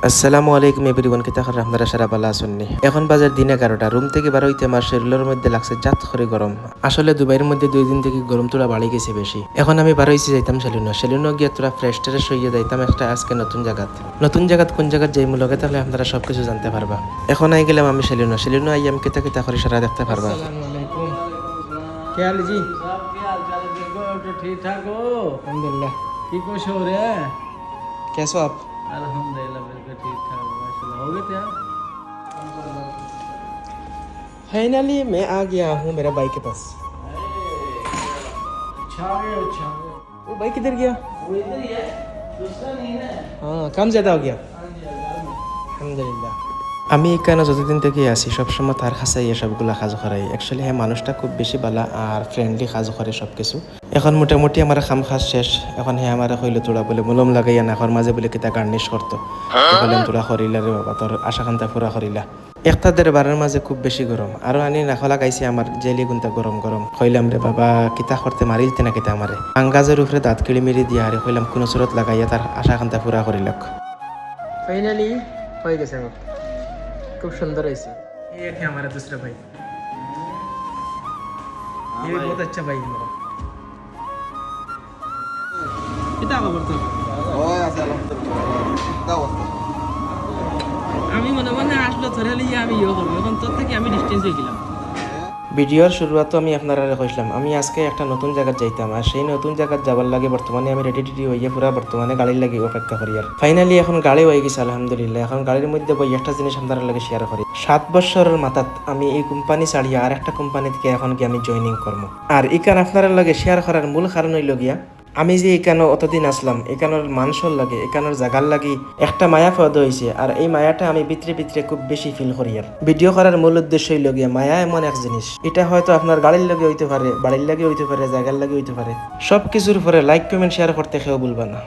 আসসালামু আলাইকুম এভরিওয়ান, কি তাহলে আপনারা সারা ভালো আছেননি? এখন বাজার দিন 11টা। রুম থেকে বার হইতে আমার শরীরের মধ্যে লাগছে জাত করে গরম। আসলে দুবাইয়ের মধ্যে 2 দিন থেকে গরম তোরা বাড়ি গেছে বেশি। এখন আমি বার হইছি যাইতাম সেলুনো গিয়ে তোরা ফ্রেশ ট্রেশ হইয়া যাইতাম একটা আজকে নতুন জায়গাত কোন জায়গাত যাইমু লগে তাহলে আপনারা সবকিছু জানতে পারবা। এখন আই গেলাম আমি সেলুনো আই আমি কিতা করে সারা দেখতে পারবা। अस्सलाम वालेकुम। क्या हाल है जी? सब क्या हाल चाल है? ठीक हो? तो ठीक ठाक हो? अल्हम्दुलिल्लाह। की कुछ हो रहा है? कैसे हो आप? अल्हम्दुलिल्लाह बिल्कुल ठीक ठाक माशाल्लाह। हो गए तैयार? फाइनली मैं आ गया हूँ मेरा भाई के पास। अच्छा आ गए अच्छा आ गए। वो भाई किधर गया? वो इधर ही है, दूसरा नहीं है। हाँ, काम ज़्यादा हो गया। हाँ जी घर में। अल्हम्दुलिल्लाह। আমি এখানে যতদিন থেকে আছি সবসময় তার কাছে এসবগুলা কাজ করাই। অ্যাকচুয়ালি হ্যাঁ মানুষটা খুব বেশি ভালো আর ফ্রেন্ডলি কাজ করে সব কিছু। এখন মোটামুটি আমার খাম খাজ শেষ। এখন হ্যাঁ আমার হইল তোরা বলে মলম লাগাইয়া নাকর মাঝে বলে কিতা গার্নিশ করতো বললাম তোরা করিলা রে বাবা, তোর আশা খান্তা পুরা করিলা। একটা দেড় বারের মাঝে খুব বেশি গরম আর আনি নাখ লাগাইছি আমার জেলি গুনতা গরম গরম। কইলাম রে বাবা কিতা করতে মারিলতে না কিতা আমারে আঙ্গাজের উপরে দাঁত কিড়ি মেরি দিয়া আরে কইলাম কোন সুরত লাগাইয়া তার আশা খান্তা পুরা করিলাক। फाइनली हो गया सर, खूब सुंदर है इसे। ये है हमारा दूसरा भाई, ये भी बहुत अच्छा भाई है हमारा। कितना खबर तो আমি মনে মনে আসলো ধরে লিয়ে আমি ইয়ে করবো, এখন তোর থেকে আমি ডিস্টেন্স হয়ে গেলাম। ভিডিওর শুরুয়াত আমি আপনারা কইলাম আমি আজকে একটা নতুন জায়গা যাইতাম আর সেই নতুন জায়গা যাবার লাগে বর্তমানে আমি রেডি হইয়া পুরা বর্তমানে গাড়ির লাগে অপেক্ষা করি। আর ফাইনালি এখন গাড়ি হয়ে গেছে আলহামদুলিল্লাহ। এখন গাড়ির মধ্যে বই একটা জিনিস আপনারা লাগে শেয়ার করি। 7 বছরের মাথাত আমি এই কোম্পানি ছাড়িয়া আর একটা কোম্পানি থেকে এখন কি আমি জয়েনিং করবো। আর ইকান আপনারা লাগে শেয়ার করার মূল কারণ হইল গিয়া আমি যে এখানে অতদিন আসলাম এখানের মানুষের লাগে এখানের জায়গার লাগি একটা মায়া পদ হয়েছে আর এই মায়াটা আমি ভিতরে খুব বেশি ফিল করি। আর ভিডিও করার মূল উদ্দেশ্য হইল গিয়া মায়া এমন এক জিনিস, এটা হয়তো আপনার গাড়ির লাগে হইতে পারে, বাড়ির লাগে হইতে পারে, জায়গার লাগে হইতে পারে, সব কিছুর পরে লাইক কমেন্ট শেয়ার করতে কেউ ভুলবা না।